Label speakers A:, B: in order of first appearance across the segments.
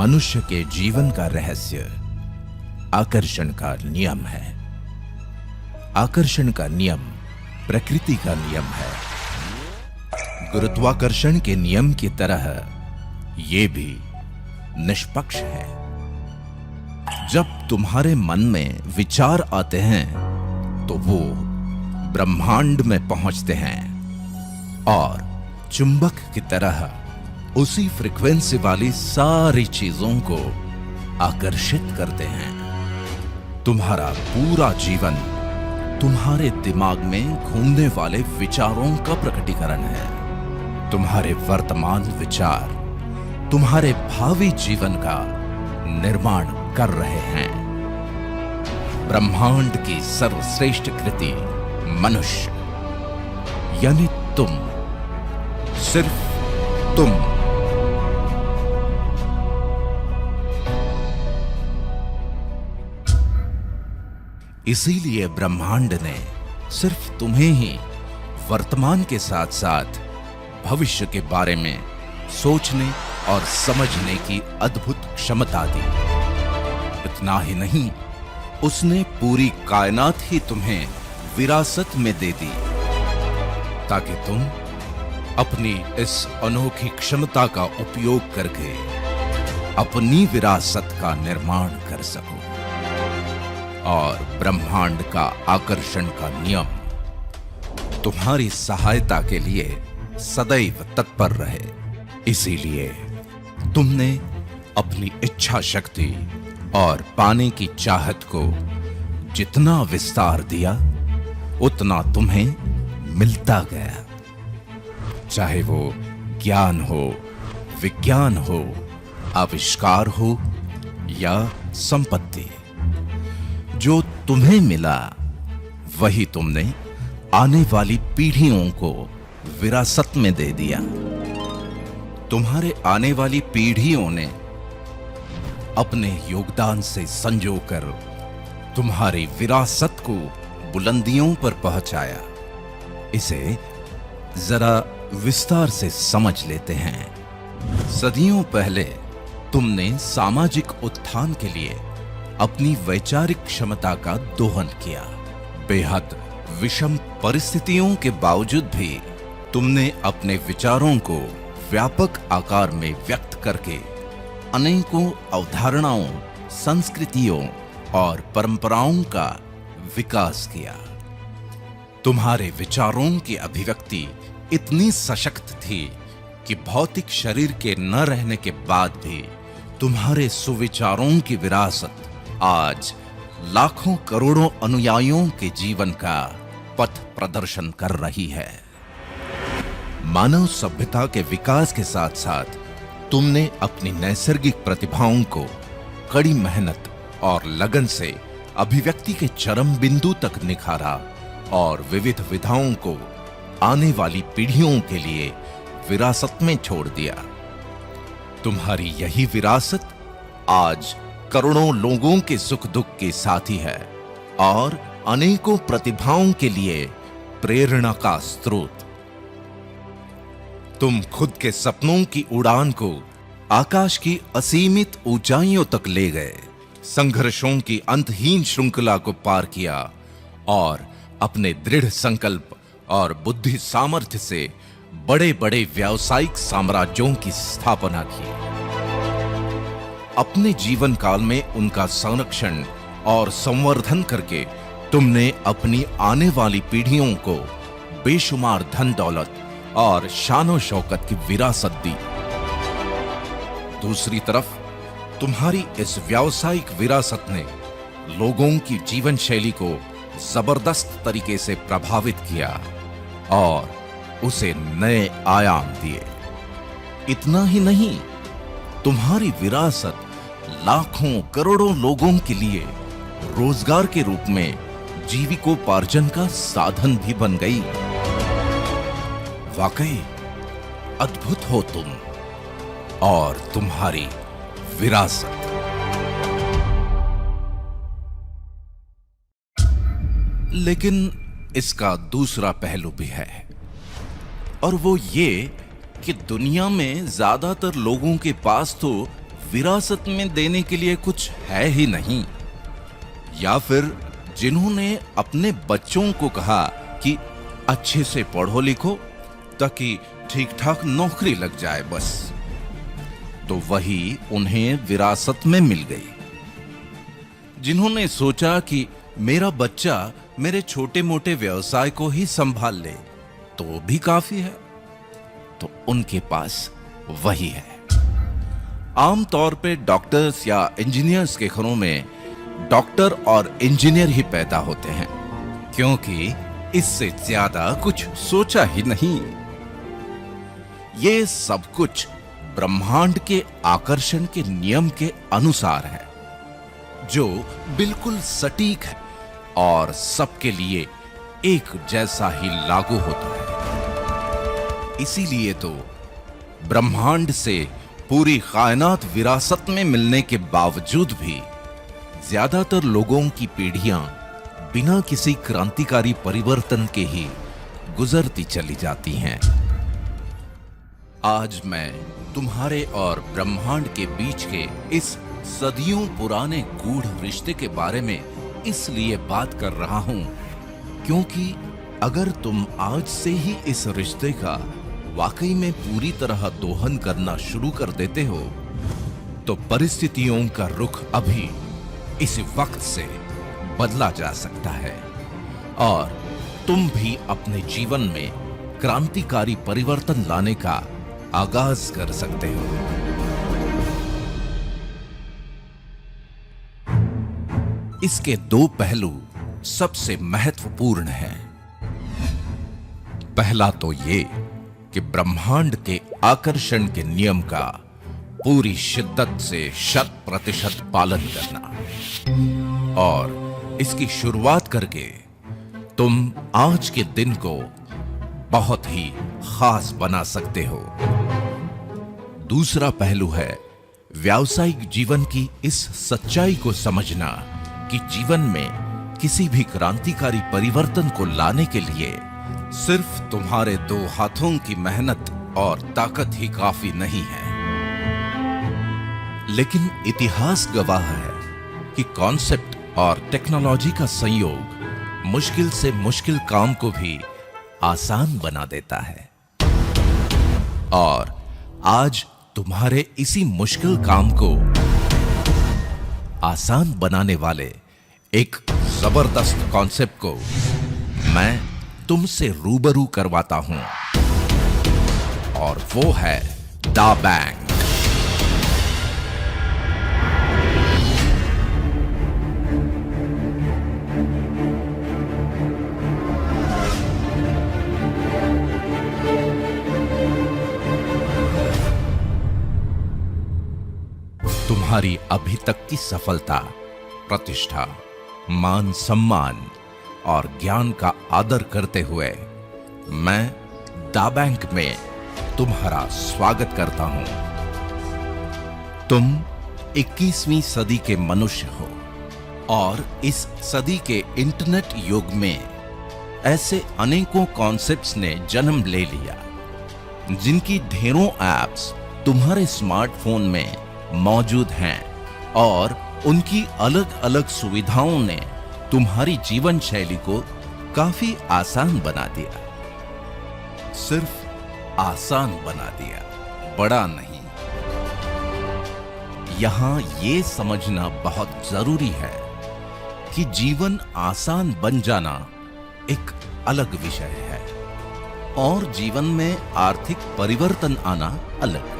A: मनुष्य के जीवन का रहस्य आकर्षण का नियम है। आकर्षण का नियम प्रकृति का नियम है। गुरुत्वाकर्षण के नियम की तरह ये भी निष्पक्ष है। जब तुम्हारे मन में विचार आते हैं तो वो ब्रह्मांड में पहुंचते हैं और चुंबक की तरह उसी फ्रीक्वेंसी वाली सारी चीजों को आकर्षित करते हैं। तुम्हारा पूरा जीवन तुम्हारे दिमाग में घूमने वाले विचारों का प्रकटीकरण है। तुम्हारे वर्तमान विचार तुम्हारे भावी जीवन का निर्माण कर रहे हैं। ब्रह्मांड की सर्वश्रेष्ठ कृति मनुष्य यानी तुम, सिर्फ तुम। इसीलिए ब्रह्मांड ने सिर्फ तुम्हें ही वर्तमान के साथ साथ भविष्य के बारे में सोचने और समझने की अद्भुत क्षमता दी। इतना ही नहीं, उसने पूरी कायनात ही तुम्हें विरासत में दे दी ताकि तुम अपनी इस अनोखी क्षमता का उपयोग करके अपनी विरासत का निर्माण कर सको और ब्रह्मांड का आकर्षण का नियम तुम्हारी सहायता के लिए सदैव तत्पर रहे। इसीलिए तुमने अपनी इच्छा शक्ति और पाने की चाहत को जितना विस्तार दिया उतना तुम्हें मिलता गया। चाहे वो ज्ञान हो, विज्ञान हो, आविष्कार हो या संपत्ति, जो तुम्हें मिला वही तुमने आने वाली पीढ़ियों को विरासत में दे दिया। तुम्हारे आने वाली पीढ़ियों ने अपने योगदान से संजोकर तुम्हारी विरासत को बुलंदियों पर पहुंचाया। इसे जरा विस्तार से समझ लेते हैं। सदियों पहले तुमने सामाजिक उत्थान के लिए अपनी वैचारिक क्षमता का दोहन किया। बेहद विषम परिस्थितियों के बावजूद भी तुमने अपने विचारों को व्यापक आकार में व्यक्त करके अनेकों अवधारणाओं, संस्कृतियों और परंपराओं का विकास किया। तुम्हारे विचारों की अभिव्यक्ति इतनी सशक्त थी कि भौतिक शरीर के न रहने के बाद भी तुम्हारे सुविचारों की विरासत आज लाखों करोड़ों अनुयायियों के जीवन का पथ प्रदर्शन कर रही है। मानव सभ्यता के विकास के साथ साथ तुमने अपनी नैसर्गिक प्रतिभाओं को कड़ी मेहनत और लगन से अभिव्यक्ति के चरम बिंदु तक निखारा और विविध विधाओं को आने वाली पीढ़ियों के लिए विरासत में छोड़ दिया। तुम्हारी यही विरासत आज करोड़ों लोगों के सुख दुख के साथी है और अनेकों प्रतिभाओं के लिए प्रेरणा का स्रोत। तुम खुद के सपनों की उड़ान को आकाश की असीमित ऊंचाइयों तक ले गए, संघर्षों की अंतहीन श्रृंखला को पार किया और अपने दृढ़ संकल्प और बुद्धि सामर्थ्य से बड़े बड़े व्यावसायिक साम्राज्यों की स्थापना की। अपने जीवन काल में उनका संरक्षण और संवर्धन करके तुमने अपनी आने वाली पीढ़ियों को बेशुमार धन दौलत और शानो शौकत की विरासत दी। दूसरी तरफ तुम्हारी इस व्यावसायिक विरासत ने लोगों की जीवन शैली को जबरदस्त तरीके से प्रभावित किया और उसे नए आयाम दिए। इतना ही नहीं, तुम्हारी विरासत लाखों करोड़ों लोगों के लिए रोजगार के रूप में जीविकोपार्जन का साधन भी बन गई। वाकई अद्भुत हो तुम और तुम्हारी विरासत। लेकिन इसका दूसरा पहलू भी है और वो ये कि दुनिया में ज्यादातर लोगों के पास तो विरासत में देने के लिए कुछ है ही नहीं, या फिर जिन्होंने अपने बच्चों को कहा कि अच्छे से पढ़ो लिखो ताकि ठीक ठाक नौकरी लग जाए बस, तो वही उन्हें विरासत में मिल गई। जिन्होंने सोचा कि मेरा बच्चा मेरे छोटे मोटे व्यवसाय को ही संभाल ले तो भी काफी है, तो उनके पास वही है। आमतौर पे डॉक्टर्स या इंजीनियर्स के घरों में डॉक्टर और इंजीनियर ही पैदा होते हैं, क्योंकि इससे ज्यादा कुछ सोचा ही नहीं। ये सब कुछ ब्रह्मांड के आकर्षण के नियम के अनुसार है, जो बिल्कुल सटीक है और सबके लिए एक जैसा ही लागू होता है। इसीलिए तो ब्रह्मांड से पूरी कायनात विरासत में मिलने के बावजूद भी ज्यादातर लोगों की पीढ़ियां बिना किसी क्रांतिकारी परिवर्तन के ही गुजरती चली जाती हैं। आज मैं तुम्हारे और ब्रह्मांड के बीच के इस सदियों पुराने गूढ़ रिश्ते के बारे में इसलिए बात कर रहा हूं क्योंकि अगर तुम आज से ही इस रिश्ते का वाकई में पूरी तरह दोहन करना शुरू कर देते हो, तो परिस्थितियों का रुख अभी इस वक्त से बदला जा सकता है और तुम भी अपने जीवन में क्रांतिकारी परिवर्तन लाने का आगाज कर सकते हो। इसके दो पहलू सबसे महत्वपूर्ण हैं। पहला तो ये कि ब्रह्मांड के आकर्षण के नियम का पूरी शिद्दत से 100% पालन करना, और इसकी शुरुआत करके तुम आज के दिन को बहुत ही खास बना सकते हो। दूसरा पहलू है व्यावसायिक जीवन की इस सच्चाई को समझना कि जीवन में किसी भी क्रांतिकारी परिवर्तन को लाने के लिए सिर्फ तुम्हारे 2 हाथों की मेहनत और ताकत ही काफी नहीं है, लेकिन इतिहास गवाह है कि कॉन्सेप्ट और टेक्नोलॉजी का संयोग मुश्किल से मुश्किल काम को भी आसान बना देता है। और आज तुम्हारे इसी मुश्किल काम को आसान बनाने वाले एक जबरदस्त कॉन्सेप्ट को मैं तुमसे रूबरू करवाता हूं, और वो है दा बैंक। तुम्हारी अभी तक की सफलता, प्रतिष्ठा, मान सम्मान और ज्ञान का आदर करते हुए मैं दा बैंक में तुम्हारा स्वागत करता हूं। तुम 21वीं सदी के मनुष्य हो और इस सदी के इंटरनेट युग में ऐसे अनेकों कॉन्सेप्ट्स ने जन्म ले लिया, जिनकी ढेरों एप्स तुम्हारे स्मार्टफोन में मौजूद हैं, और उनकी अलग अलग सुविधाओं ने तुम्हारी जीवन शैली को काफी आसान बना दिया। सिर्फ आसान बना दिया, बड़ा नहीं। यहां ये समझना बहुत जरूरी है कि जीवन आसान बन जाना एक अलग विषय है और जीवन में आर्थिक परिवर्तन आना अलग।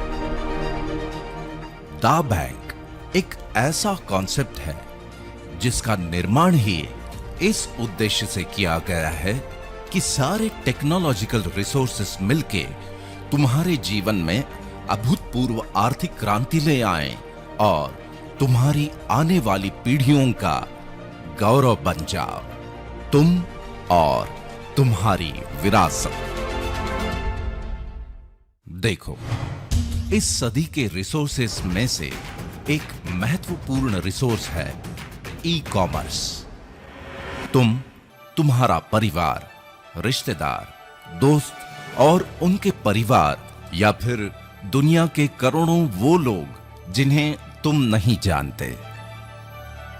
A: दा बैंक एक ऐसा कॉन्सेप्ट है जिसका निर्माण ही इस उद्देश्य से किया गया है कि सारे टेक्नोलॉजिकल रिसोर्सेस मिलके तुम्हारे जीवन में अभूतपूर्व आर्थिक क्रांति ले आएं और तुम्हारी आने वाली पीढ़ियों का गौरव बन जाओ, तुम और तुम्हारी विरासत। देखो, इस सदी के रिसोर्सेस में से एक महत्वपूर्ण रिसोर्स है ई कॉमर्स। तुम, तुम्हारा परिवार, रिश्तेदार, दोस्त और उनके परिवार, या फिर दुनिया के करोड़ों वो लोग जिन्हें तुम नहीं जानते।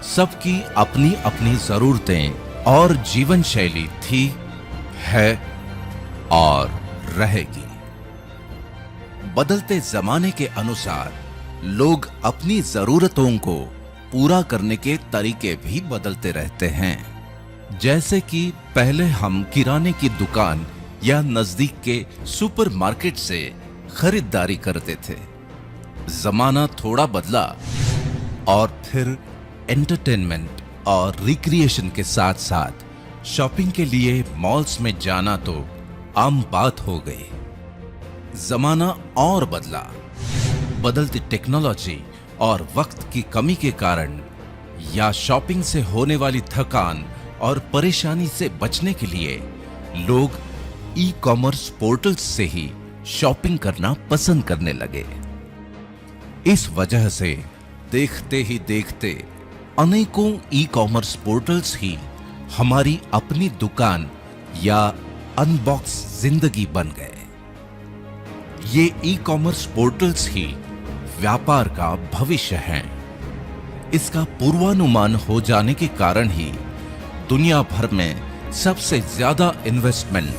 A: सबकी अपनी अपनी जरूरतें और जीवन शैली थी, है और रहेगी। बदलते जमाने के अनुसार लोग अपनी जरूरतों को पूरा करने के तरीके भी बदलते रहते हैं। जैसे कि पहले हम किराने की दुकान या नजदीक के सुपरमार्केट से खरीदारी करते थे। जमाना थोड़ा बदला और फिर एंटरटेनमेंट और रिक्रिएशन के साथ साथ शॉपिंग के लिए मॉल्स में जाना तो आम बात हो गई। जमाना और बदला। बदलती टेक्नोलॉजी और वक्त की कमी के कारण या शॉपिंग से होने वाली थकान और परेशानी से बचने के लिए लोग ई कॉमर्स पोर्टल्स से ही शॉपिंग करना पसंद करने लगे। इस वजह से देखते ही देखते अनेकों ई कॉमर्स पोर्टल्स ही हमारी अपनी दुकान या अनबॉक्स जिंदगी बन गए। ये ई कॉमर्स पोर्टल्स ही व्यापार का भविष्य हैं। इसका पूर्वानुमान हो जाने के कारण ही दुनिया भर में सबसे ज्यादा इन्वेस्टमेंट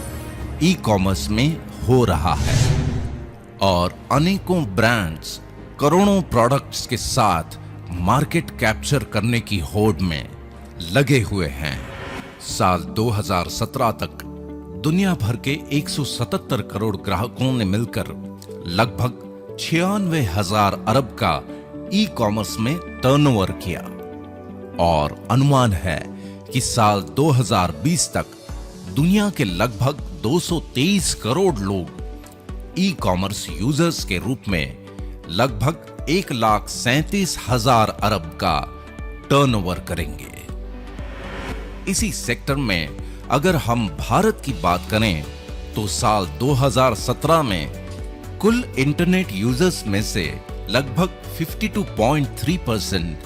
A: ई कॉमर्स में हो रहा है और अनेकों ब्रांड्स करोड़ों प्रोडक्ट्स के साथ मार्केट कैप्चर करने की होड़ में लगे हुए हैं। साल 2017 तक दुनिया भर के 177 करोड़ ग्राहकों ने मिलकर लगभग 96,000 अरब का ई कॉमर्स में टर्नओवर किया और अनुमान है कि साल 2020 तक दुनिया के लगभग 223 करोड़ लोग ई कॉमर्स यूजर्स के रूप में लगभग 1,37,000 अरब का टर्नओवर करेंगे। इसी सेक्टर में अगर हम भारत की बात करें तो साल 2017 में कुल इंटरनेट यूजर्स में से लगभग 52.3%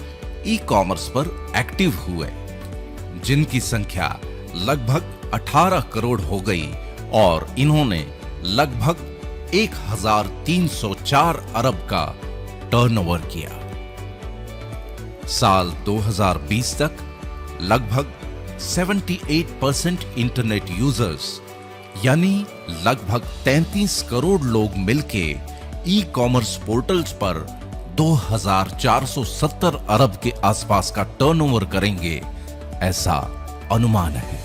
A: ई कॉमर्स पर एक्टिव हुए, जिनकी संख्या लगभग 18 करोड़ हो गई और इन्होंने लगभग 1,304 अरब का टर्नओवर किया। साल 2020 तक लगभग 78% इंटरनेट यूजर्स यानी लगभग 33 करोड़ लोग मिलके ई कॉमर्स पोर्टल्स पर 2,470 अरब के आसपास का टर्नओवर करेंगे, ऐसा अनुमान है।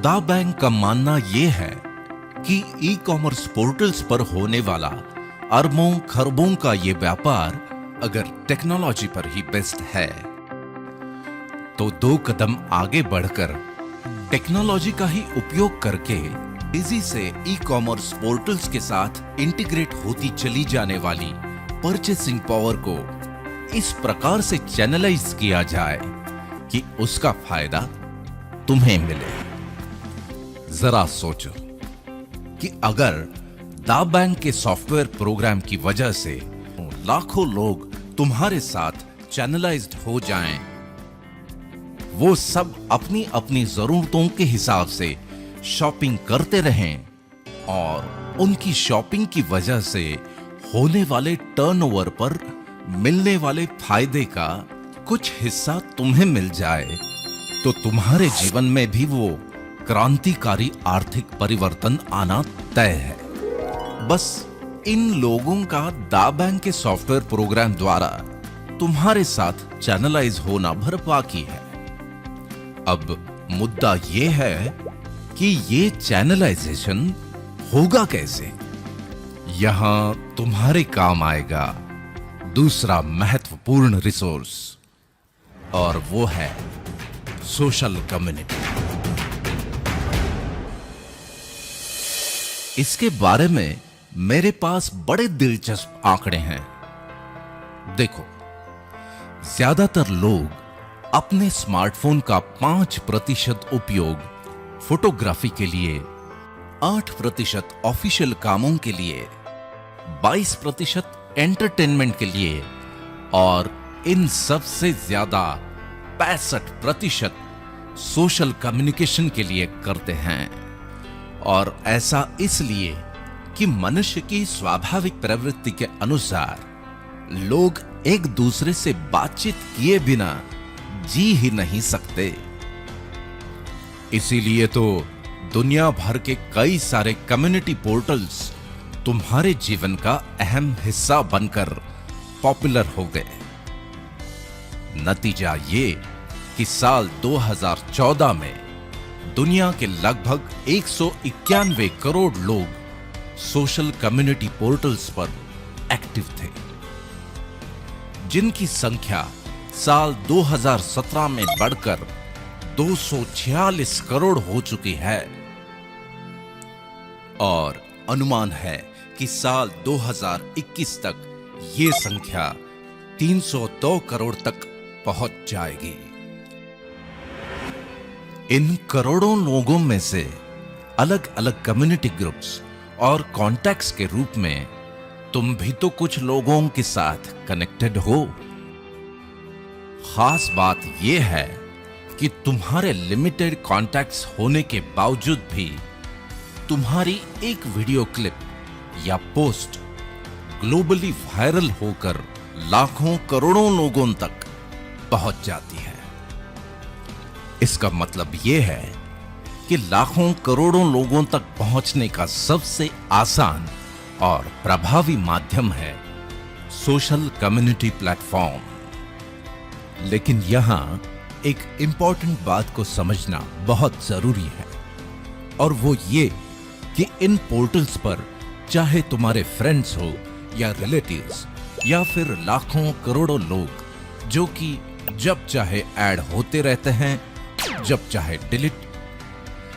A: दा बैंक का मानना यह है कि ई कॉमर्स पोर्टल्स पर होने वाला अरबों खरबों का ये व्यापार अगर टेक्नोलॉजी पर ही बेस्ड है तो 2 कदम आगे बढ़कर टेक्नोलॉजी का ही उपयोग करके तेजी से ई कॉमर्स पोर्टल्स के साथ इंटीग्रेट होती चली जाने वाली परचेसिंग पावर को इस प्रकार से चैनलाइज किया जाए कि उसका फायदा तुम्हें मिले। जरा सोचो कि अगर दा बैंक के सॉफ्टवेयर प्रोग्राम की वजह से लाखों लोग तुम्हारे साथ चैनलाइज्ड हो जाएं, वो सब अपनी अपनी जरूरतों के हिसाब से शॉपिंग करते रहें और उनकी शॉपिंग की वजह से होने वाले टर्नओवर पर मिलने वाले फायदे का कुछ हिस्सा तुम्हें मिल जाए, तो तुम्हारे जीवन में भी वो क्रांतिकारी आर्थिक परिवर्तन आना तय है। बस इन लोगों का दा बैंक के सॉफ्टवेयर प्रोग्राम द्वारा तुम्हारे साथ चैनलाइज होना भर बाकी है। अब मुद्दा ये है कि ये चैनलाइजेशन होगा कैसे। यहां तुम्हारे काम आएगा दूसरा महत्वपूर्ण रिसोर्स, और वो है सोशल कम्युनिटी। इसके बारे में मेरे पास बड़े दिलचस्प आंकड़े हैं। देखो, ज्यादातर लोग अपने स्मार्टफोन का 5% उपयोग फोटोग्राफी के लिए, 8% ऑफिशियल कामों के लिए, 22% एंटरटेनमेंट के लिए और इन सब से ज्यादा 65% सोशल कम्युनिकेशन के लिए करते हैं। और ऐसा इसलिए कि मनुष्य की स्वाभाविक प्रवृत्ति के अनुसार लोग एक दूसरे से बातचीत किए बिना जी ही नहीं सकते। इसीलिए तो दुनिया भर के कई सारे कम्युनिटी पोर्टल्स तुम्हारे जीवन का अहम हिस्सा बनकर पॉपुलर हो गए। नतीजा ये कि साल 2014 में दुनिया के लगभग 191 करोड़ लोग सोशल कम्युनिटी पोर्टल्स पर एक्टिव थे, जिनकी संख्या साल 2017 में बढ़कर 246 करोड़ हो चुकी है और अनुमान है कि साल 2021 तक ये संख्या 302 करोड़ तक पहुंच जाएगी। इन करोड़ों लोगों में से अलग अलग कम्युनिटी ग्रुप्स और कॉन्टैक्ट्स के रूप में तुम भी तो कुछ लोगों के साथ कनेक्टेड हो। खास बात यह है कि तुम्हारे लिमिटेड कॉन्टैक्ट्स होने के बावजूद भी तुम्हारी एक वीडियो क्लिप या पोस्ट ग्लोबली वायरल होकर लाखों करोड़ों लोगों तक पहुंच जाती है। इसका मतलब यह है कि लाखों करोड़ों लोगों तक पहुंचने का सबसे आसान और प्रभावी माध्यम है सोशल कम्युनिटी प्लेटफॉर्म। लेकिन यहां एक इंपॉर्टेंट बात को समझना बहुत जरूरी है, और वो ये कि इन पोर्टल्स पर चाहे तुम्हारे फ्रेंड्स हो या रिलेटिव्स या फिर लाखों करोड़ों लोग जो कि जब चाहे ऐड होते रहते हैं, जब चाहे डिलीट,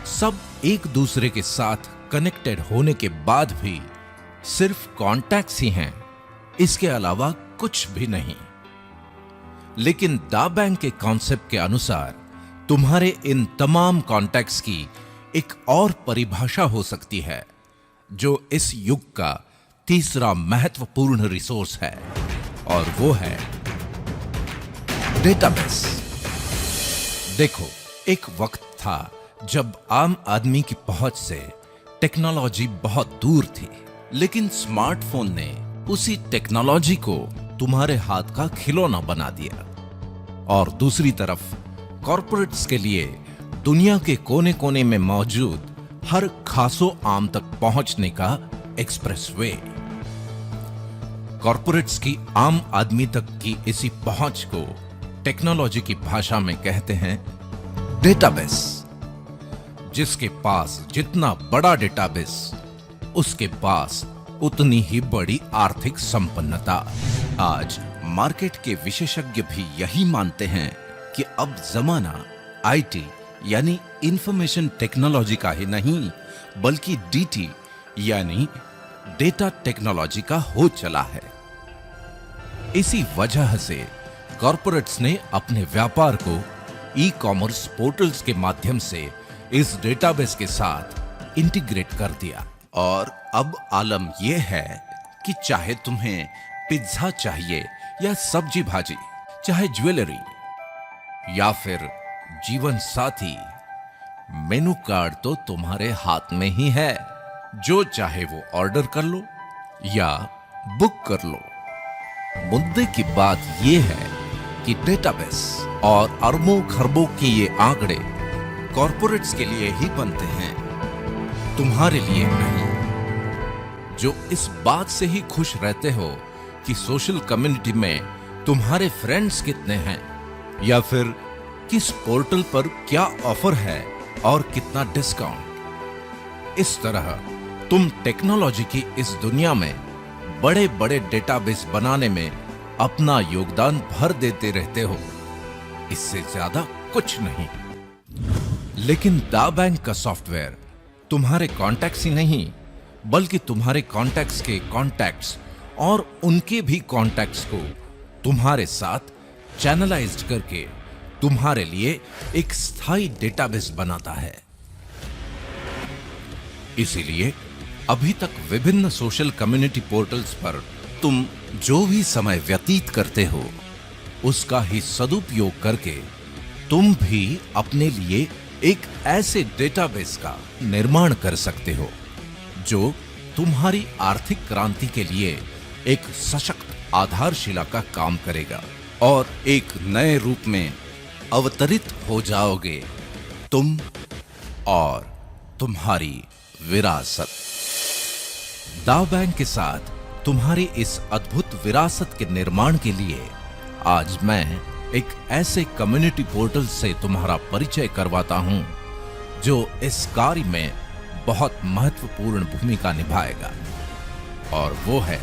A: सब एक दूसरे के साथ कनेक्टेड होने के बाद भी सिर्फ कॉन्टैक्ट्स ही हैं, इसके अलावा कुछ भी नहीं। लेकिन दा बैंक के कॉन्सेप्ट के अनुसार तुम्हारे इन तमाम कॉन्टैक्ट्स की एक और परिभाषा हो सकती है, जो इस युग का तीसरा महत्वपूर्ण रिसोर्स है, और वो है डेटाबेस। देखो, एक वक्त था जब आम आदमी की पहुंच से टेक्नोलॉजी बहुत दूर थी, लेकिन स्मार्टफोन ने उसी टेक्नोलॉजी को तुम्हारे हाथ का खिलौना बना दिया। और दूसरी तरफ कॉर्पोरेट्स के लिए दुनिया के कोने कोने में मौजूद हर खासो आम तक पहुंचने का एक्सप्रेसवे। कॉर्पोरेट्स की आम आदमी तक की इसी पहुंच को टेक्नोलॉजी की भाषा में कहते हैं डेटाबेस। जिसके पास जितना बड़ा डेटाबेस, उसके पास उतनी ही बड़ी आर्थिक संपन्नता। आज मार्केट के विशेषज्ञ भी यही मानते हैं कि अब जमाना आईटी यानी इंफॉर्मेशन टेक्नोलॉजी का ही नहीं, बल्कि डीटी यानी डेटा टेक्नोलॉजी का हो चला है। इसी वजह से कॉर्पोरेट्स ने अपने व्यापार को ई कॉमर्स पोर्टल्स के माध्यम से इस डेटाबेस के साथ इंटीग्रेट कर दिया। और अब आलम यह है कि चाहे तुम्हें पिज्जा चाहिए या सब्जी भाजी, चाहे ज्वेलरी या फिर जीवन साथी, मेनू कार्ड तो तुम्हारे हाथ में ही है। जो चाहे वो ऑर्डर कर लो या बुक कर लो। मुद्दे की बात यह है कि डेटाबेस और अरबों खरबों के ये आंकड़े कॉर्पोरेट्स के लिए ही बनते हैं, तुम्हारे लिए नहीं। जो इस बात से ही खुश रहते हो कि सोशल कम्युनिटी में तुम्हारे फ्रेंड्स कितने हैं, या फिर किस पोर्टल पर क्या ऑफर है और कितना डिस्काउंट। इस तरह तुम टेक्नोलॉजी की इस दुनिया में बड़े बड़े डेटाबेस बनाने में अपना योगदान भर देते रहते हो, इससे ज्यादा कुछ नहीं। लेकिन दा बैंक का सॉफ्टवेयर तुम्हारे कॉन्टैक्ट्स ही नहीं, बल्कि तुम्हारे कॉन्टैक्ट्स के कॉन्टैक्ट्स और उनके भी कॉन्टैक्ट्स को तुम्हारे साथ चैनलाइज्ड करके तुम्हारे लिए एक स्थायी डेटाबेस बनाता है। इसीलिए अभी तक विभिन्न सोशल कम्युनिटी पोर्टल्स पर तुम जो भी समय व्यतीत करते हो, उसका ही सदुपयोग करके तुम भी अपने लिए एक ऐसे डेटाबेस का निर्माण कर सकते हो जो तुम्हारी आर्थिक क्रांति के लिए एक सशक्त आधारशिला का काम करेगा और एक नए रूप में अवतरित हो जाओगे तुम और तुम्हारी विरासत। दाव बैंक के साथ तुम्हारी इस अद्भुत विरासत के निर्माण के लिए आज मैं एक ऐसे कम्युनिटी पोर्टल से तुम्हारा परिचय करवाता हूं जो इस कार्य में बहुत महत्वपूर्ण भूमिका निभाएगा, और वो है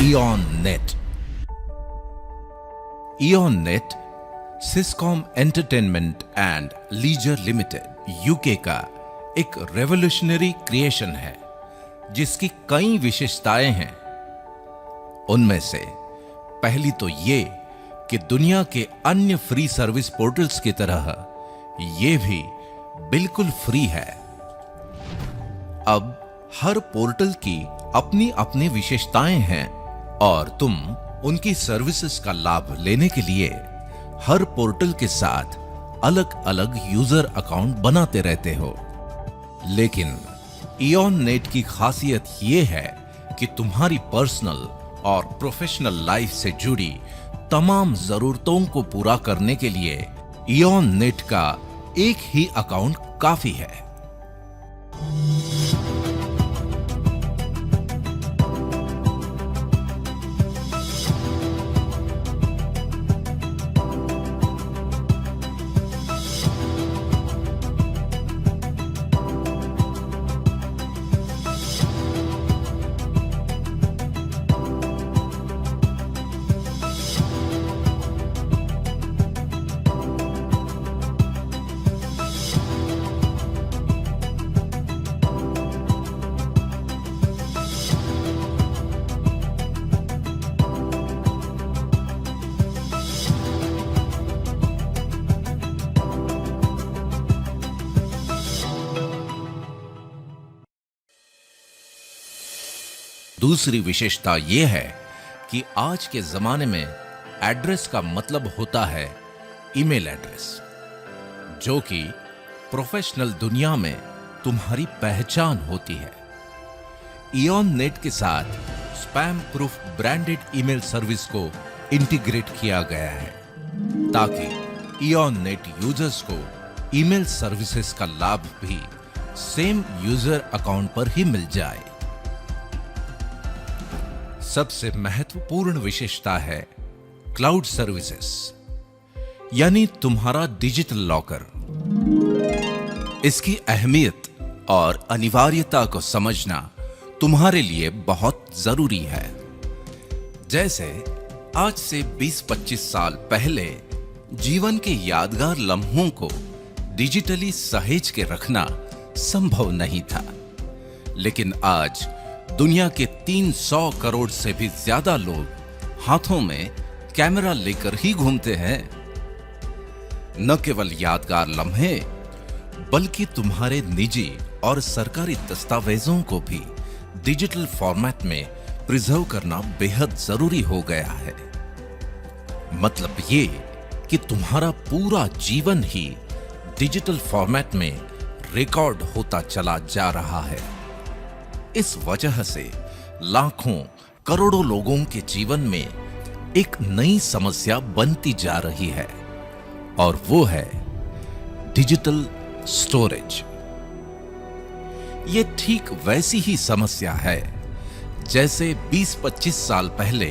A: Eon Net. Eon Net Syscom entertainment and leisure limited UK का एक रेवोल्यूशनरी क्रिएशन है जिसकी कई विशेषताएं हैं। उनमें से पहली तो ये कि दुनिया के अन्य फ्री सर्विस पोर्टल्स की तरह ये भी बिल्कुल फ्री है। अब हर पोर्टल की अपनी अपनी विशेषताएं हैं और तुम उनकी सर्विसेज का लाभ लेने के लिए हर पोर्टल के साथ अलग अलग यूजर अकाउंट बनाते रहते हो। लेकिन इयॉन नेट की खासियत यह है कि तुम्हारी पर्सनल और प्रोफेशनल लाइफ से जुड़ी तमाम जरूरतों को पूरा करने के लिए इयॉन नेट का एक ही अकाउंट काफी है। दूसरी विशेषता यह है कि आज के जमाने में एड्रेस का मतलब होता है ईमेल एड्रेस, जो कि प्रोफेशनल दुनिया में तुम्हारी पहचान होती है। इयॉन नेट के साथ spam proof branded email service को इंटीग्रेट किया गया है ताकि इयॉन नेट यूजर्स को ईमेल सर्विसेज का लाभ भी सेम यूजर अकाउंट पर ही मिल जाए। सबसे महत्वपूर्ण विशेषता है क्लाउड सर्विसेज, यानी तुम्हारा डिजिटल लॉकर। इसकी अहमियत और अनिवार्यता को समझना तुम्हारे लिए बहुत जरूरी है। जैसे आज से 20-25 साल पहले जीवन के यादगार लम्हों को डिजिटली सहेज के रखना संभव नहीं था, लेकिन आज दुनिया के 300 करोड़ से भी ज्यादा लोग हाथों में कैमरा लेकर ही घूमते हैं। न केवल यादगार लम्हे बल्कि तुम्हारे निजी और सरकारी दस्तावेजों को भी डिजिटल फॉर्मेट में प्रिजर्व करना बेहद जरूरी हो गया है। मतलब ये कि तुम्हारा पूरा जीवन ही डिजिटल फॉर्मेट में रिकॉर्ड होता चला जा रहा है। इस वजह से लाखों करोड़ों लोगों के जीवन में एक नई समस्या बनती जा रही है, और वो है डिजिटल स्टोरेज। ये ठीक वैसी ही समस्या है जैसे 20-25 साल पहले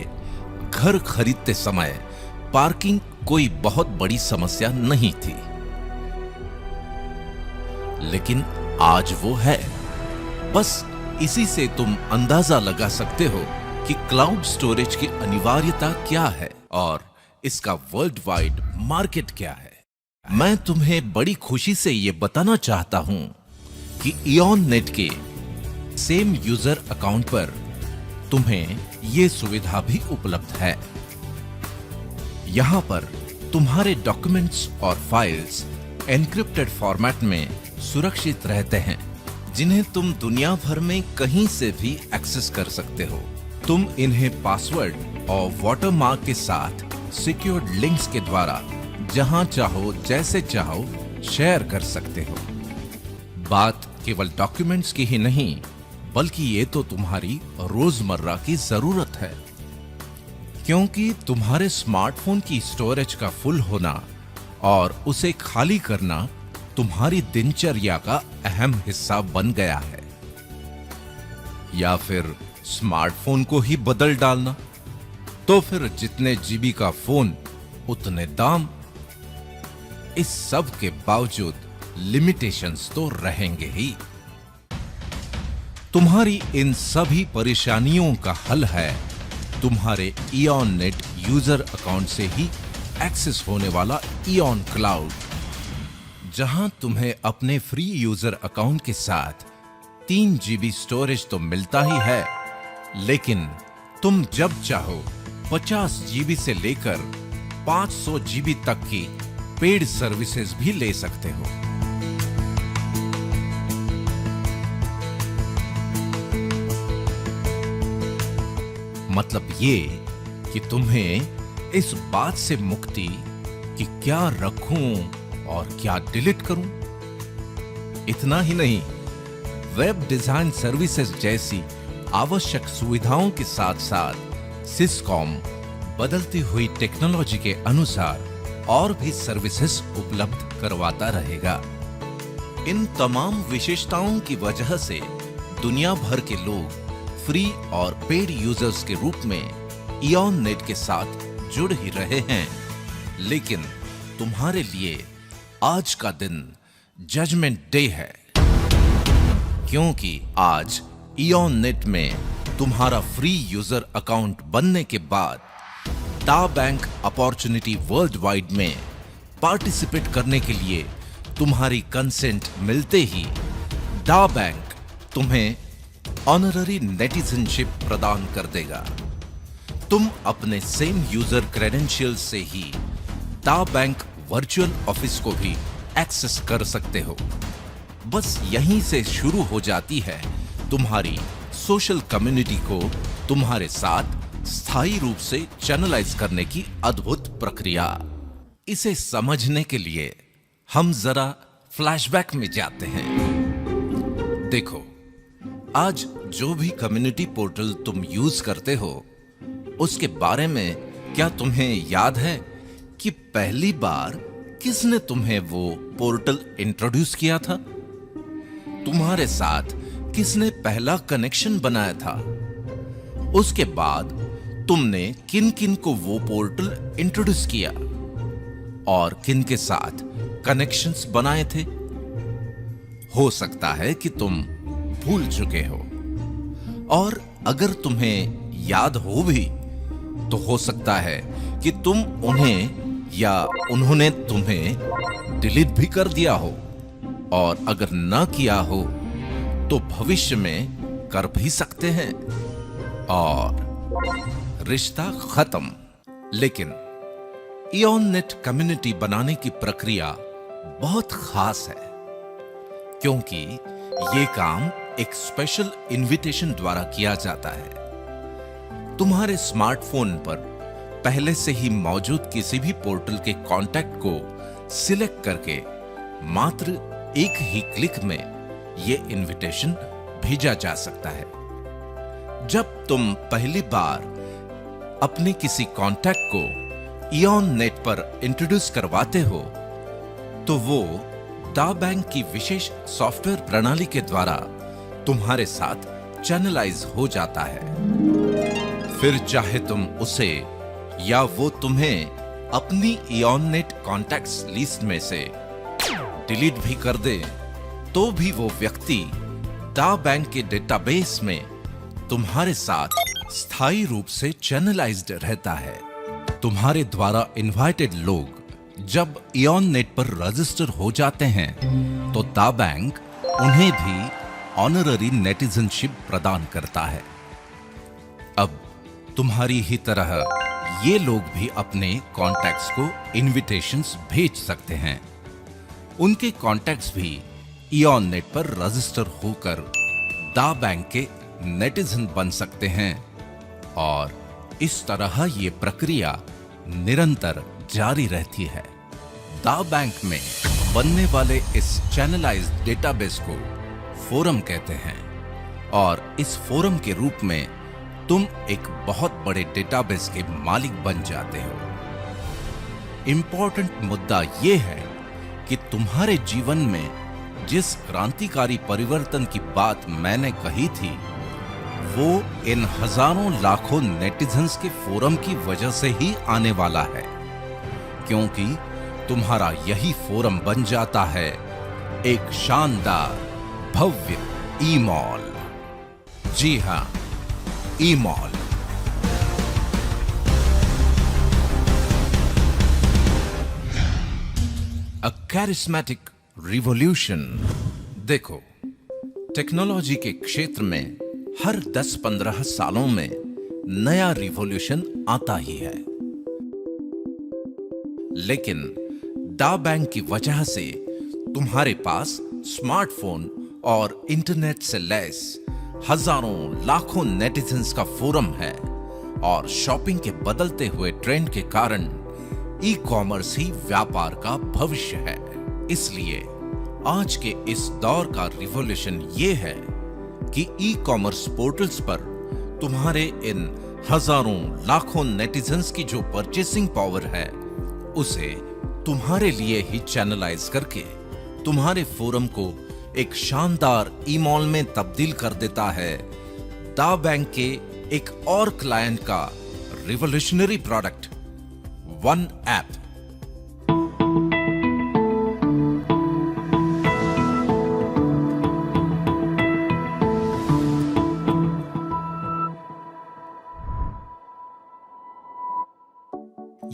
A: घर खरीदते समय पार्किंग कोई बहुत बड़ी समस्या नहीं थी, लेकिन आज वो है। बस इसी से तुम अंदाजा लगा सकते हो कि क्लाउड स्टोरेज की अनिवार्यता क्या है और इसका वर्ल्ड वाइड मार्केट क्या है। मैं तुम्हें बड़ी खुशी से यह बताना चाहता हूं कि इयॉन नेट के सेम यूजर अकाउंट पर तुम्हें यह सुविधा भी उपलब्ध है। यहां पर तुम्हारे डॉक्यूमेंट्स और फाइल्स एन्क्रिप्टेड फॉर्मेट में सुरक्षित रहते हैं, जिन्हें तुम दुनिया भर में कहीं से भी एक्सेस कर सकते हो। तुम इन्हें पासवर्ड और वाटरमार्क के साथ सिक्योर्ड लिंक्स के द्वारा जहां चाहो जैसे चाहो शेयर कर सकते हो। बात केवल डॉक्यूमेंट्स की ही नहीं, बल्कि ये तो तुम्हारी रोजमर्रा की जरूरत है, क्योंकि तुम्हारे स्मार्टफोन की स्टोरेज का फुल होना और उसे खाली करना तुम्हारी दिनचर्या का अहम हिस्सा बन गया है। या फिर स्मार्टफोन को ही बदल डालना, तो फिर जितने जीबी का फोन उतने दाम। इस सब के बावजूद लिमिटेशंस तो रहेंगे ही। तुम्हारी इन सभी परेशानियों का हल है तुम्हारे इयॉन नेट यूजर अकाउंट से ही एक्सेस होने वाला इयॉन क्लाउड, जहां तुम्हें अपने फ्री यूजर अकाउंट के साथ 3 जीबी स्टोरेज तो मिलता ही है, लेकिन तुम जब चाहो 50 जीबी से लेकर 500 जीबी तक की पेड सर्विसेज भी ले सकते हो। मतलब ये कि तुम्हें इस बात से मुक्ति कि क्या रखूं और क्या डिलीट करूं। इतना ही नहीं, वेब डिजाइन सर्विसेज जैसी आवश्यक सुविधाओं के साथ साथ सिस्कॉम बदलती हुई टेक्नोलॉजी के अनुसार और भी सर्विसेज उपलब्ध करवाता रहेगा। इन तमाम विशेषताओं की वजह से दुनिया भर के लोग फ्री और पेड यूजर्स के रूप में इयॉन नेट के साथ जुड़ ही रहे हैं। लेकिन तुम्हारे लिए आज का दिन जजमेंट डे है, क्योंकि आज इयॉन नेट में तुम्हारा फ्री यूजर अकाउंट बनने के बाद डा बैंक अपॉर्चुनिटी वर्ल्ड वाइड में पार्टिसिपेट करने के लिए तुम्हारी कंसेंट मिलते ही डा बैंक तुम्हें ऑनररी नेटिजनशिप प्रदान कर देगा। तुम अपने सेम यूजर क्रेडेंशियल से ही डा बैंक वर्चुअल ऑफिस को भी एक्सेस कर सकते हो। बस यहीं से शुरू हो जाती है तुम्हारी सोशल कम्युनिटी को तुम्हारे साथ स्थायी रूप से चैनलाइज करने की अद्भुत प्रक्रिया। इसे समझने के लिए हम जरा फ्लैशबैक में जाते हैं। देखो, आज जो भी कम्युनिटी पोर्टल तुम यूज करते हो, उसके बारे में क्या तुम्हें याद है कि पहली बार किसने तुम्हें वो पोर्टल इंट्रोड्यूस किया था? तुम्हारे साथ किसने पहला कनेक्शन बनाया था? उसके बाद तुमने किन किन को वो पोर्टल इंट्रोड्यूस किया और किन के साथ कनेक्शंस बनाए थे? हो सकता है कि तुम भूल चुके हो, और अगर तुम्हें याद हो भी तो हो सकता है कि तुम उन्हें या उन्होंने तुम्हें डिलीट भी कर दिया हो, और अगर ना किया हो तो भविष्य में कर भी सकते हैं और रिश्ता खत्म। लेकिन इयॉन नेट कम्युनिटी बनाने की प्रक्रिया बहुत खास है, क्योंकि ये काम एक स्पेशल इनविटेशन द्वारा किया जाता है। तुम्हारे स्मार्टफोन पर पहले से ही मौजूद किसी भी पोर्टल के कॉन्टैक्ट को सिलेक्ट करके मात्र एक ही क्लिक में यह इनविटेशन भेजा जा सकता है। जब तुम पहली बार अपने किसी कॉन्टैक्ट को इयॉन नेट पर इंट्रोड्यूस करवाते हो, तो वो डा बैंक की विशेष सॉफ्टवेयर प्रणाली के द्वारा तुम्हारे साथ चैनलाइज हो जाता है। फिर चाहे तुम उसे या वो तुम्हें अपनी इयॉन नेट कॉन्टैक्ट्स लिस्ट में से डिलीट भी कर दे, तो भी वो व्यक्ति डा बैंक के डेटाबेस में तुम्हारे साथ स्थायी रूप से चैनलाइज्ड रहता है। तुम्हारे द्वारा इनवाइटेड लोग जब इयॉन नेट पर रजिस्टर हो जाते हैं, तो डा बैंक उन्हें भी ऑनररी नेटिजनशिप प्रदान करता है। अब तुम्हारी ही तरह ये लोग भी अपने कॉन्टैक्ट्स को इनविटेशंस भेज सकते हैं। उनके कॉन्टैक्ट्स भी इयॉन नेट पर रजिस्टर होकर डा बैंक के नेटिजन बन सकते हैं और इस तरह ये प्रक्रिया निरंतर जारी रहती है। दा बैंक में बनने वाले इस चैनलाइज्ड डेटाबेस को फोरम कहते हैं और इस फोरम के रूप में तुम एक बहुत बड़े डेटाबेस के मालिक बन जाते हो। इंपॉर्टेंट मुद्दा यह है कि तुम्हारे जीवन में जिस क्रांतिकारी परिवर्तन की बात मैंने कही थी वो इन हजारों लाखों नेटिजन्स के फोरम की वजह से ही आने वाला है, क्योंकि तुम्हारा यही फोरम बन जाता है एक शानदार भव्य ई-मॉल। जी हां, ई-मॉल। अ कैरिस्मेटिक रिवॉल्यूशन। देखो, टेक्नोलॉजी के क्षेत्र में हर 10-15 सालों में नया रिवॉल्यूशन आता ही है, लेकिन दा बैंक की वजह से तुम्हारे पास स्मार्टफोन और इंटरनेट से लैस हजारों लाखों नेटिजन्स का फोरम है और शॉपिंग के बदलते हुए ट्रेंड के कारण ई कॉमर्स ही व्यापार का भविष्य है। इसलिए आज के इस दौर का रिवॉल्यूशन ये है कि ई कॉमर्स पोर्टल्स पर तुम्हारे इन हजारों लाखों नेटिजन्स की जो परचेसिंग पावर है उसे तुम्हारे लिए ही चैनलाइज करके तुम्हारे फोरम को एक शानदार ई-मॉल में तब्दील कर देता है दा बैंक के एक और क्लाइंट का रिवॉल्यूशनरी प्रोडक्ट वन ऐप।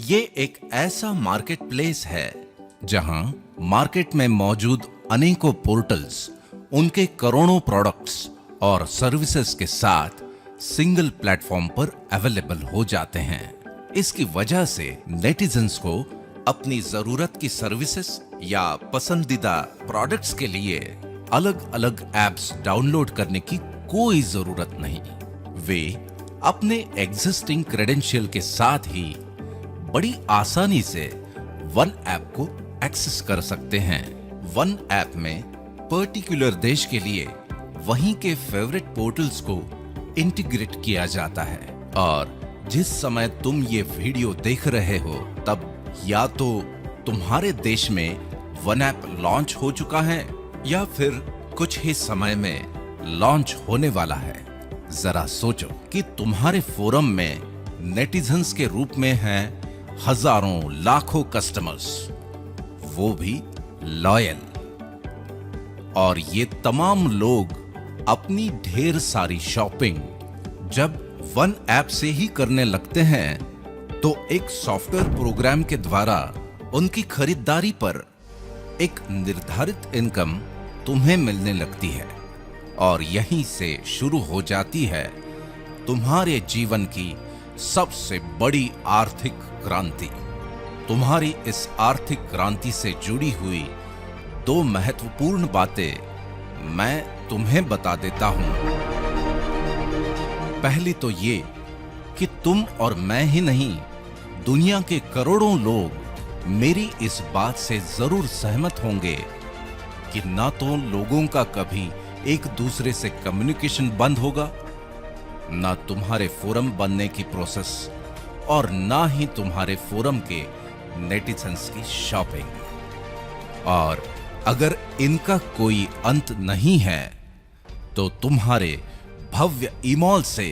A: ये एक ऐसा मार्केट प्लेस है जहां मार्केट में मौजूद अनेकों पोर्टल्स उनके करोड़ों प्रोडक्ट्स और सर्विसेज के साथ सिंगल प्लेटफॉर्म पर अवेलेबल हो जाते हैं। इसकी वजह से नेटिजन्स को अपनी जरूरत की सर्विसेज या पसंदीदा प्रोडक्ट्स के लिए अलग अलग ऐप्स डाउनलोड करने की कोई जरूरत नहीं। वे अपने एग्जिस्टिंग क्रेडेंशियल के साथ ही बड़ी आसानी से वन ऐप को एक्सेस कर सकते हैं। वन ऐप में पर्टिकुलर देश के लिए वहीं के फेवरेट पोर्टल्स को इंटीग्रेट किया जाता है और जिस समय तुम ये वीडियो देख रहे हो तब या तो तुम्हारे देश में वन ऐप लॉन्च हो चुका है या फिर कुछ ही समय में लॉन्च होने वाला है। जरा सोचो कि तुम्हारे फोरम में नेटिजन्स के रूप में हैं हजारों लाखों कस्टमर्स, वो भी लॉयल, और ये तमाम लोग अपनी ढेर सारी शॉपिंग जब वन ऐप से ही करने लगते हैं तो एक सॉफ्टवेयर प्रोग्राम के द्वारा उनकी खरीदारी पर एक निर्धारित इनकम तुम्हें मिलने लगती है और यहीं से शुरू हो जाती है तुम्हारे जीवन की सबसे बड़ी आर्थिक क्रांति। तुम्हारी इस आर्थिक क्रांति से जुड़ी हुई दो महत्वपूर्ण बातें मैं तुम्हें बता देता हूं। पहली तो ये कि तुम और मैं ही नहीं, दुनिया के करोड़ों लोग मेरी इस बात से जरूर सहमत होंगे कि ना तो लोगों का कभी एक दूसरे से कम्युनिकेशन बंद होगा, ना तुम्हारे फोरम बनने की प्रोसेस और ना ही तुम्हारे फोरम के नेटिजन्स की शॉपिंग। और अगर इनका कोई अंत नहीं है तो तुम्हारे भव्य ई-मॉल से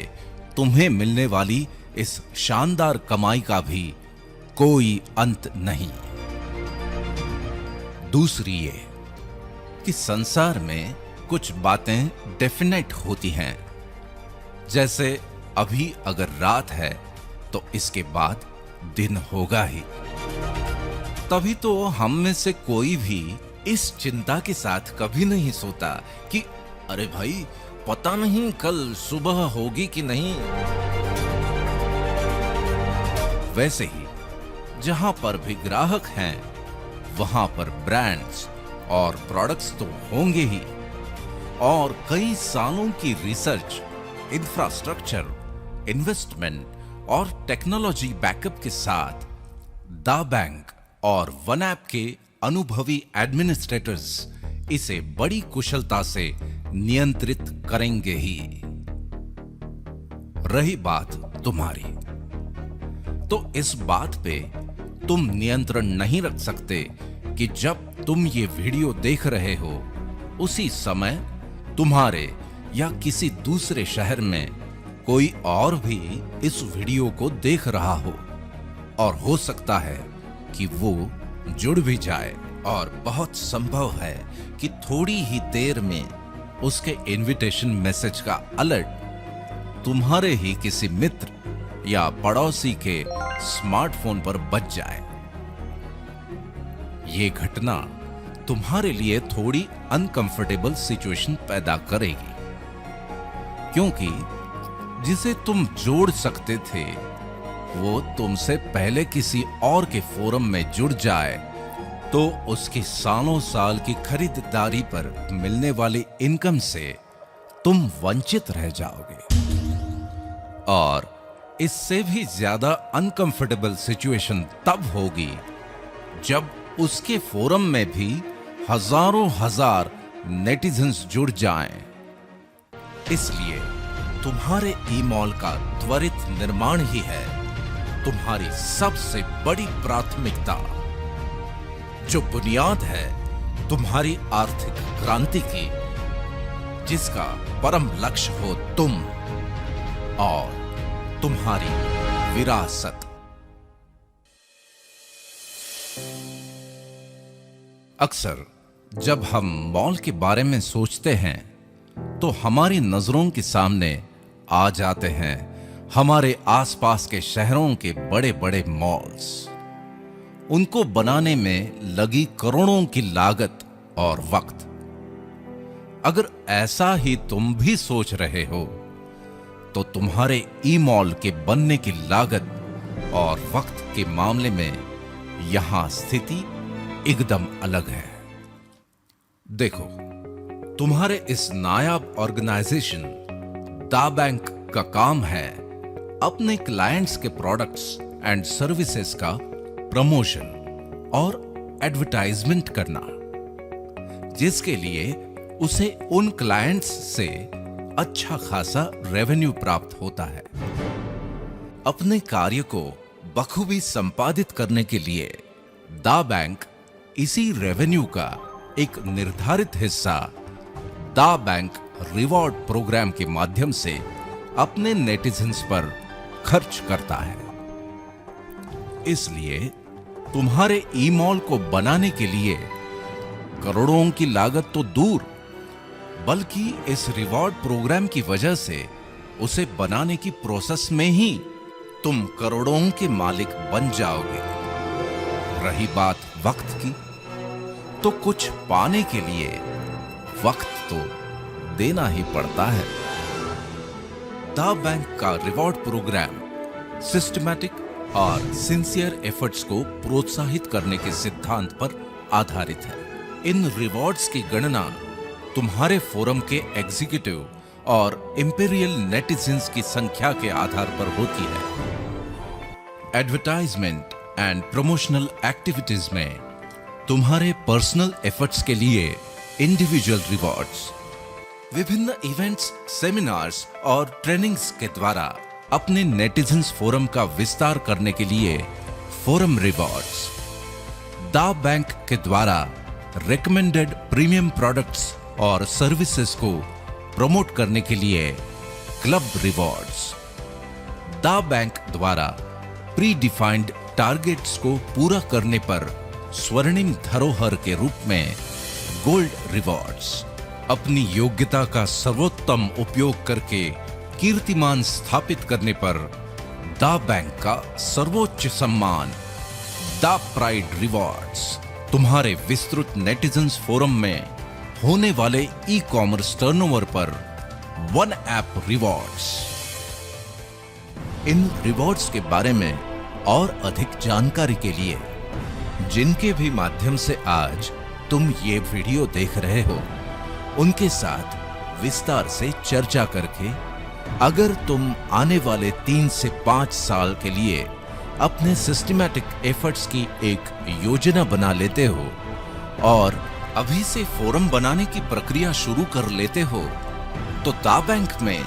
A: तुम्हें मिलने वाली इस शानदार कमाई का भी कोई अंत नहीं। दूसरी ये कि संसार में कुछ बातें डेफिनेट होती हैं, जैसे अभी अगर रात है तो इसके बाद दिन होगा ही। तभी तो हम में से कोई भी इस चिंता के साथ कभी नहीं सोता कि अरे भाई पता नहीं कल सुबह होगी कि नहीं। वैसे ही जहां पर भी ग्राहक हैं वहां पर ब्रांड्स और प्रोडक्ट्स तो होंगे ही, और कई सालों की रिसर्च, इंफ्रास्ट्रक्चर, इन्वेस्टमेंट और टेक्नोलॉजी बैकअप के साथ दा बैंक और वन ऐप के अनुभवी एडमिनिस्ट्रेटर्स इसे बड़ी कुशलता से नियंत्रित करेंगे ही। रही बात तुम्हारी, तो इस बात पे तुम नियंत्रण नहीं रख सकते कि जब तुम ये वीडियो देख रहे हो उसी समय तुम्हारे या किसी दूसरे शहर में कोई और भी इस वीडियो को देख रहा हो, और हो सकता है कि वो जुड़ भी जाए, और बहुत संभव है कि थोड़ी ही देर में उसके इनविटेशन मैसेज का अलर्ट तुम्हारे ही किसी मित्र या पड़ोसी के स्मार्टफोन पर बज जाए। ये घटना तुम्हारे लिए थोड़ी अनकंफर्टेबल सिचुएशन पैदा करेगी, क्योंकि जिसे तुम जोड़ सकते थे वो तुमसे पहले किसी और के फोरम में जुड़ जाए तो उसकी सालों साल की खरीदारी पर मिलने वाली इनकम से तुम वंचित रह जाओगे। और इससे भी ज्यादा अनकंफर्टेबल सिचुएशन तब होगी जब उसके फोरम में भी हजारों हजार नेटिजन्स जुड़ जाएं। इसलिए तुम्हारे ई-मॉल का त्वरित निर्माण ही है तुम्हारी सबसे बड़ी प्राथमिकता, जो बुनियाद है तुम्हारी आर्थिक क्रांति की, जिसका परम लक्ष्य हो तुम और तुम्हारी विरासत। अक्सर जब हम मॉल के बारे में सोचते हैं तो हमारी नजरों के सामने आ जाते हैं हमारे आसपास के शहरों के बड़े बड़े मॉल्स, उनको बनाने में लगी करोड़ों की लागत और वक्त। अगर ऐसा ही तुम भी सोच रहे हो तो तुम्हारे ई-मॉल के बनने की लागत और वक्त के मामले में यहां स्थिति एकदम अलग है। देखो, तुम्हारे इस नायाब ऑर्गेनाइजेशन दा बैंक का काम है अपने क्लाइंट्स के प्रोडक्ट्स एंड सर्विसेज का प्रमोशन और एडवर्टाइजमेंट करना, जिसके लिए उसे उन क्लाइंट्स से अच्छा खासा रेवेन्यू प्राप्त होता है। अपने कार्य को बखूबी संपादित करने के लिए दा बैंक इसी रेवेन्यू का एक निर्धारित हिस्सा दा बैंक रिवॉर्ड प्रोग्राम के माध्यम से अपने नेटिजन्स पर खर्च करता है। इसलिए तुम्हारे ई-मॉल को बनाने के लिए करोड़ों की लागत तो दूर, बल्कि इस रिवॉर्ड प्रोग्राम की वजह से उसे बनाने की प्रोसेस में ही तुम करोड़ों के मालिक बन जाओगे। रही बात वक्त की, तो कुछ पाने के लिए वक्त तो देना ही पड़ता है। दा बैंक का रिवॉर्ड प्रोग्राम सिस्टमैटिक और सिंसियर एफर्ट्स को प्रोत्साहित करने के सिद्धांत पर आधारित है। इन रिवॉर्ड्स की गणना तुम्हारे फोरम के एग्जीक्यूटिव और इंपीरियल नेटिजन्स की संख्या के आधार पर होती है। एडवर्टाइजमेंट एंड प्रमोशनल एक्टिविटीज में तुम्हारे पर्सनल एफर्ट्स के लिए इंडिविजुअल रिवॉर्ड्स, विभिन्न इवेंट्स, सेमिनार्स और ट्रेनिंग्स के द्वारा अपने नेटिजन्स फोरम का विस्तार करने के लिए फोरम रिवॉर्ड्स, दा बैंक के द्वारा रिकमेंडेड प्रीमियम प्रोडक्ट्स और सर्विसेज को प्रमोट करने के लिए क्लब रिवॉर्ड्स, दा बैंक द्वारा प्री डिफाइंड टारगेट्स को पूरा करने पर स्वर्णिम धरोहर के रूप में गोल्ड रिवॉर्ड्स, अपनी योग्यता का सर्वोत्तम उपयोग करके कीर्तिमान स्थापित करने पर दा बैंक का सर्वोच्च सम्मान दा प्राइड रिवॉर्ड्स, तुम्हारे विस्तृत नेटिजन्स फोरम में होने वाले ई कॉमर्स टर्नओवर पर वन ऐप रिवॉर्ड्स। इन रिवॉर्ड्स के बारे में और अधिक जानकारी के लिए, जिनके भी माध्यम से आज तुम ये वीडियो देख रहे हो, उनके साथ विस्तार से चर्चा करके अगर तुम आने वाले 3 से 5 साल के लिए अपने सिस्टमैटिक एफर्ट्स की एक योजना बना लेते हो और अभी से फोरम बनाने की प्रक्रिया शुरू कर लेते हो, तो दा बैंक में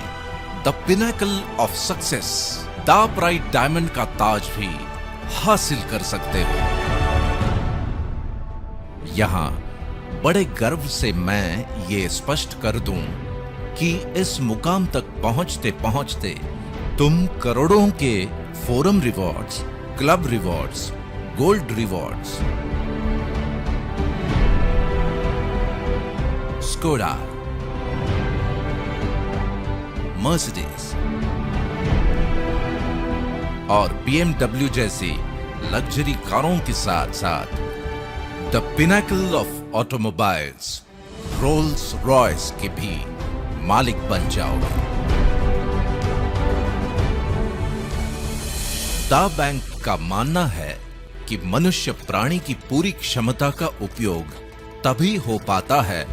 A: द पिनेकल ऑफ सक्सेस, दा प्राइड डायमंड का ताज भी हासिल कर सकते हो। यहां बड़े गर्व से मैं ये स्पष्ट कर दूं कि इस मुकाम तक पहुंचते पहुंचते तुम करोड़ों के forum rewards, club rewards, gold rewards, Skoda, Mercedes और BMW जैसी लग्जरी कारों के साथ साथ the pinnacle of automobiles, Rolls Royce के भी मालिक बन जाओगे। दा बैंक का मानना है कि मनुष्य प्राणी की पूरी क्षमता का उपयोग तभी हो पाता है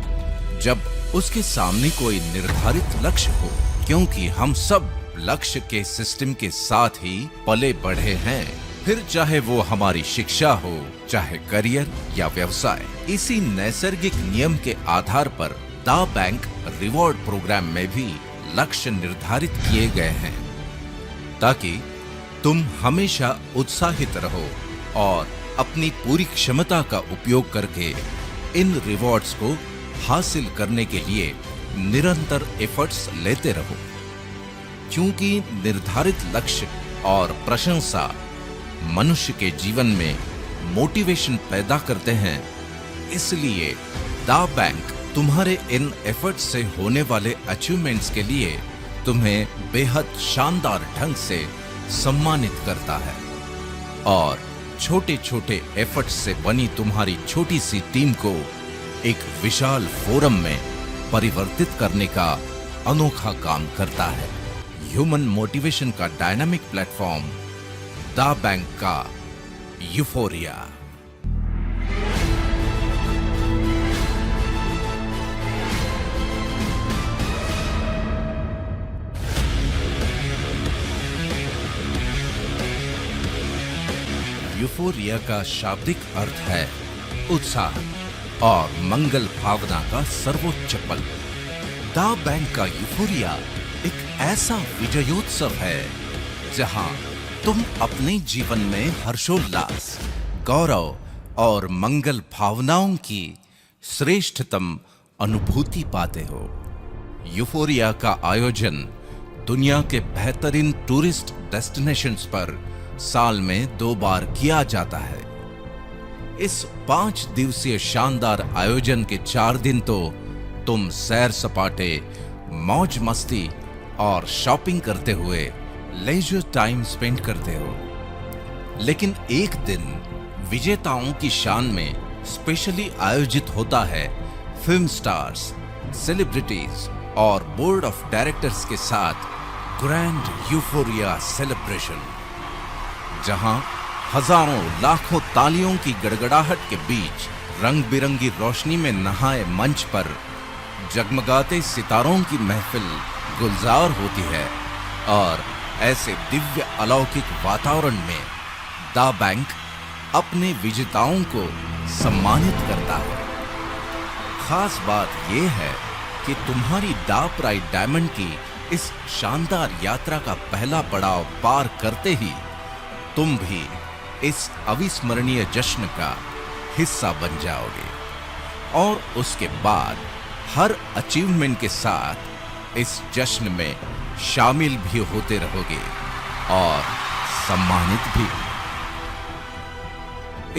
A: जब उसके सामने कोई निर्धारित लक्ष्य हो, क्योंकि हम सब लक्ष्य के सिस्टम के साथ ही पले बढ़े हैं, फिर चाहे वो हमारी शिक्षा हो, चाहे करियर या व्यवसाय। इसी नैसर्गिक नियम के आधार पर दा बैंक रिवॉर्ड प्रोग्राम में भी लक्ष्य निर्धारित किए गए हैं ताकि तुम हमेशा उत्साहित रहो और अपनी पूरी क्षमता का उपयोग करके इन रिवॉर्ड्स को हासिल करने के लिए निरंतर एफर्ट्स लेते रहो। क्योंकि निर्धारित लक्ष्य और प्रशंसा मनुष्य के जीवन में मोटिवेशन पैदा करते हैं, इसलिए दा बैंक तुम्हारे इन एफर्ट्स से होने वाले अचीवमेंट्स के लिए तुम्हें बेहद शानदार ढंग से सम्मानित करता है और छोटे छोटे एफर्ट्स से बनी तुम्हारी छोटी सी टीम को एक विशाल फोरम में परिवर्तित करने का अनोखा काम करता है। ह्यूमन मोटिवेशन का डायनामिक प्लेटफॉर्म दा बैंक का यूफोरिया। यूफोरिया का शाब्दिक अर्थ है उत्साह और मंगल भावना का सर्वोच्च पल। दा बैंक का यूफोरिया एक ऐसा विजयोत्सव है जहां तुम अपने जीवन में हर्षोल्लास, गौरव और मंगल भावनाओं की श्रेष्ठतम अनुभूति पाते हो। यूफोरिया का आयोजन दुनिया के बेहतरीन टूरिस्ट डेस्टिनेशंस पर साल में 2 बार किया जाता है। इस 5 दिवसीय शानदार आयोजन के 4 दिन तो तुम सैर सपाटे, मौज मस्ती और शॉपिंग करते हुए लेजर टाइम स्पेंड करते हो, लेकिन एक दिन विजेताओं की शान में स्पेशली आयोजित होता है फिल्म स्टार्स, सेलिब्रिटीज और बोर्ड ऑफ डायरेक्टर्स के साथ ग्रैंड यूफोरिया सेलिब्रेशन, जहां हजारों लाखों तालियों की गड़गड़ाहट के बीच रंग बिरंगी रोशनी में नहाए मंच पर जगमगाते सितारों की महफिल गुलजार होती है। और ऐसे दिव्य अलौकिक वातावरण में दा बैंक अपने विजेताओं को सम्मानित करता है। खास बात यह है कि तुम्हारी दा प्राइड डायमंड की इस शानदार यात्रा का पहला पड़ाव पार करते ही तुम भी इस अविस्मरणीय जश्न का हिस्सा बन जाओगे और उसके बाद हर अचीवमेंट के साथ इस जश्न में शामिल भी होते रहोगे और सम्मानित भी।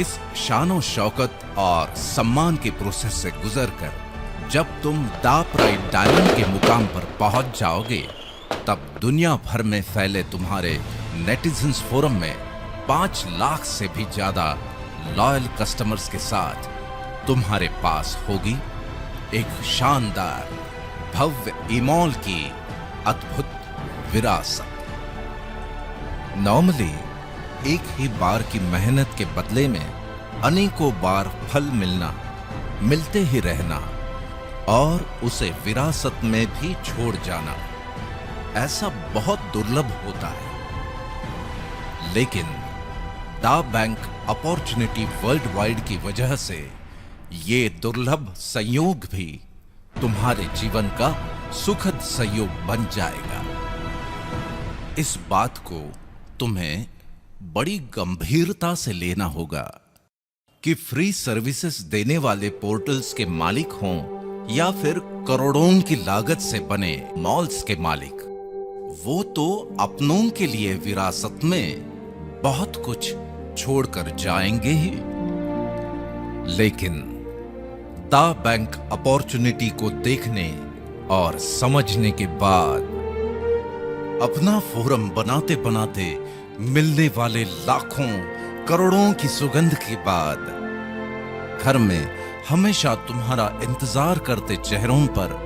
A: इस शानो शौकत और सम्मान के प्रोसेस से गुजरकर जब तुम दा प्राइड डायमंड के मुकाम पर पहुंच जाओगे, तब दुनिया भर में फैले तुम्हारे नेटिजन्स फोरम में 5 लाख से भी ज्यादा लॉयल कस्टमर्स के साथ तुम्हारे पास होगी एक शानदार भव्य ईमॉल की अद्भुत विरासत। नॉर्मली एक ही बार की मेहनत के बदले में अनेकों बार फल मिलना, मिलते ही रहना और उसे विरासत में भी छोड़ जाना, ऐसा बहुत दुर्लभ होता है, लेकिन दा बैंक अपॉर्चुनिटी वर्ल्ड वाइड की वजह से ये दुर्लभ संयोग भी तुम्हारे जीवन का सुखद संयोग बन जाएगा। इस बात को तुम्हें बड़ी गंभीरता से लेना होगा कि फ्री सर्विसेज देने वाले पोर्टल्स के मालिक हों या फिर करोड़ों की लागत से बने मॉल्स के मालिक, वो तो अपनों के लिए विरासत में बहुत कुछ छोड़कर जाएंगे ही, लेकिन दा बैंक अपॉर्चुनिटी को देखने और समझने के बाद, अपना फोरम बनाते बनाते मिलने वाले लाखों करोड़ों की सुगंध के बाद, घर में हमेशा तुम्हारा इंतजार करते चेहरों पर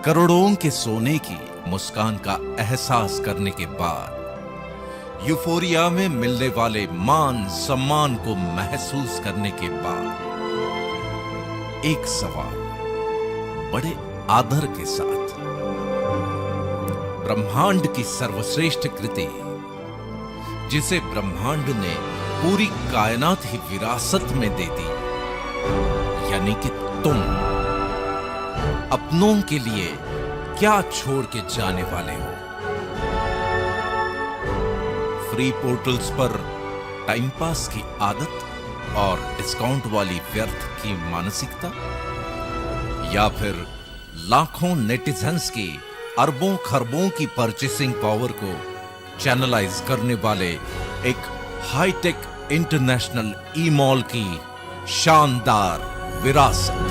A: करोड़ों के सोने की मुस्कान का एहसास करने के बाद, यूफोरिया में मिलने वाले मान सम्मान को महसूस करने के बाद, एक सवाल बड़े आदर के साथ, ब्रह्मांड की सर्वश्रेष्ठ कृति जिसे ब्रह्मांड ने पूरी कायनात ही विरासत में दे दी, यानी कि तुम अपनों के लिए क्या छोड़ के जाने वाले हो? फ्री पोर्टल्स पर टाइम पास की आदत और डिस्काउंट वाली व्यर्थ की मानसिकता, या फिर लाखों नेटिजन्स की अरबों खरबों की परचेसिंग पावर को चैनलाइज करने वाले एक हाईटेक इंटरनेशनल ई मॉल की शानदार विरासत?